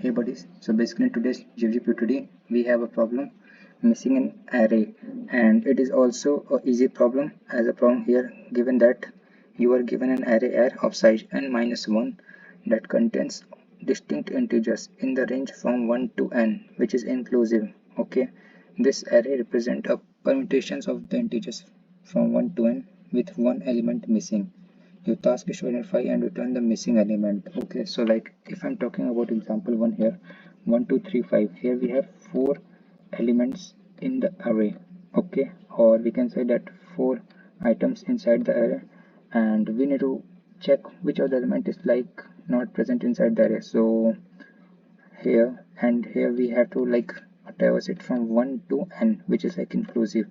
Hey buddies, so basically in today's GFG POTD we have a problem missing an array, and it is also a easy problem as a problem here, given that you are given an array R of size n-1 that contains distinct integers in the range from 1 to n, which is inclusive. Okay, this array represents a permutations of the integers from 1 to n with one element missing. Your task is to identify and return the missing element. Okay, so like if I'm talking about example 1 here, 1 2 3 5, here we have 4 elements in the array. Okay, or we can say that 4 items inside the array, and we need to check which of the element is like not present inside the array. So here and here we have to like traverse it from 1 to n, which is like inclusive.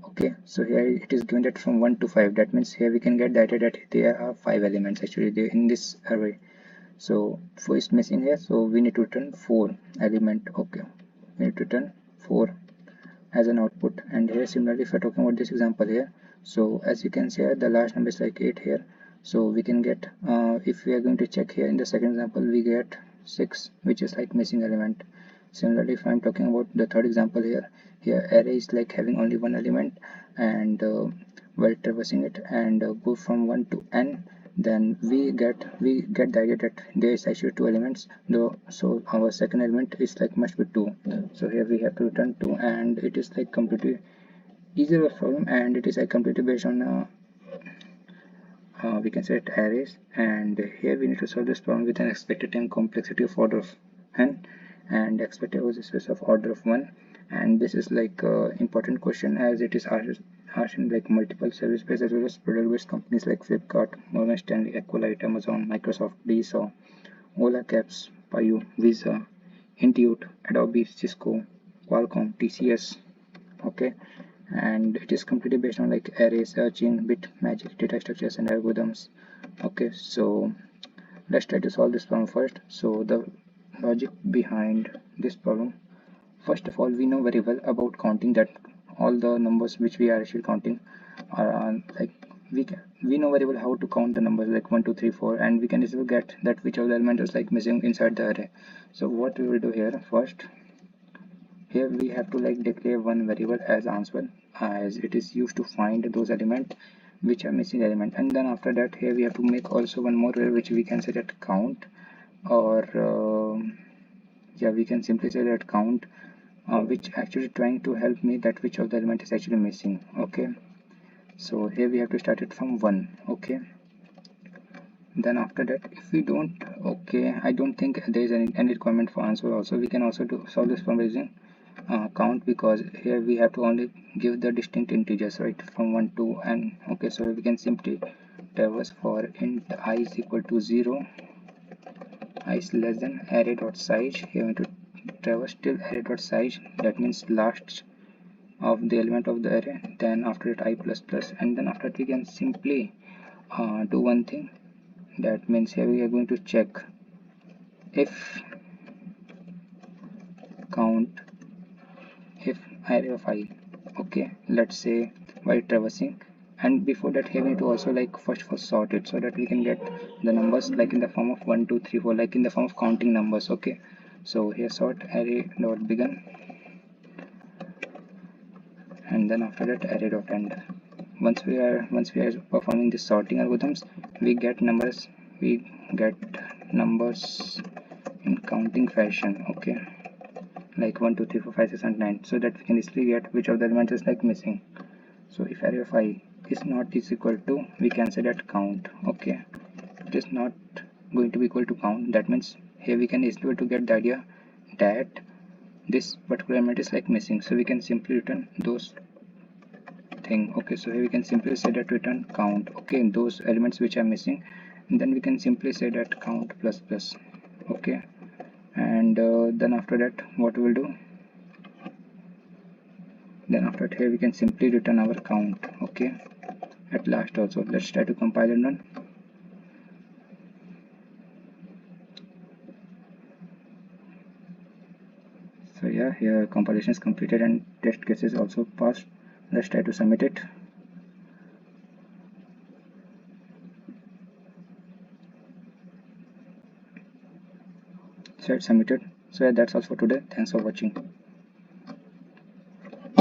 Okay, so here it is given that from 1 to 5, that means here we can get the idea that there are 5 elements actually there in this array. So 4 is missing here, so we need to return 4 element. Okay, we need to return 4 as an output. And here similarly, if we're talking about this example here, so as you can see here, the last number is like 8 here, so we can get if we are going to check here in the second example, we get 6, which is like missing element. Similarly, if I'm talking about the third example here array is like having only one element, and while traversing it and go from 1 to n, then we get the idea that there is actually 2 elements though, so our second element is like must be 2. So here we have to return 2, and it is like completely easier problem, and it is like completely based on we can say it arrays. And here we need to solve this problem with an expected time complexity of order of n, and expected was a space of order of 1. And this is like important question, as it is asked in like multiple service based as well as product based companies like Flipkart, Morgan Stanley, Equalite, Amazon, Microsoft, DSO, Ola Caps, Payu, Visa, Intuit, Adobe, Cisco, Qualcomm, TCS. Okay, and it is completely based on like array searching, bit magic, data structures and algorithms. Okay, so let's try to solve this problem first. So the logic behind this problem, first of all, we know very well about counting, that all the numbers which we are actually counting are like we know very well how to count the numbers like 1 2 3 4, and we can easily get that which of the element is like missing inside the array. So what we will do here, first here we have to like declare one variable as answer, as it is used to find those elements which are missing element. And then after that, here we have to make also one more variable which we can say that count, or yeah, we can simply say that count, which actually trying to help me that which of the element is actually missing. Okay, so here we have to start it from 1. Okay, then after that, if we don't, okay, I don't think there is any requirement for answer. Also we can also do solve this from using count, because here we have to only give the distinct integers, right, from 1 to n. Okay, so we can simply traverse for int I is equal to 0, I is less than array dot size. Here we need to traverse till array dot size, that means last of the element of the array, then after it I plus plus, and then after that we can simply do one thing. That means here we are going to check if count if array of I. Okay, let's say while traversing, and before that here we need to also like first sort it, so that we can get the numbers like in the form of 1 2 3 4, like in the form of counting numbers. Okay, so here sort array dot begin, and then after that array dot end. Once we are performing the sorting algorithms, we get numbers in counting fashion. Okay, like 1 2 3 4 5 6 and 9, so that we can easily get which of the elements is like missing. So if array of I is not is equal to, we can say that count. Okay, it is not going to be equal to count, that means here we can easily to get the idea that this particular element is like missing, so we can simply return those thing. Okay, so here we can simply say that return count, okay, those elements which are missing, and then we can simply say that count plus plus. Okay, and then after that what we will do, then after that here we can simply return our count. Okay, at last also. Let's try to compile and run. So yeah, here compilation is completed and test cases also passed. Let's try to submit it. So it's submitted. So yeah, that's all for today. Thanks for watching.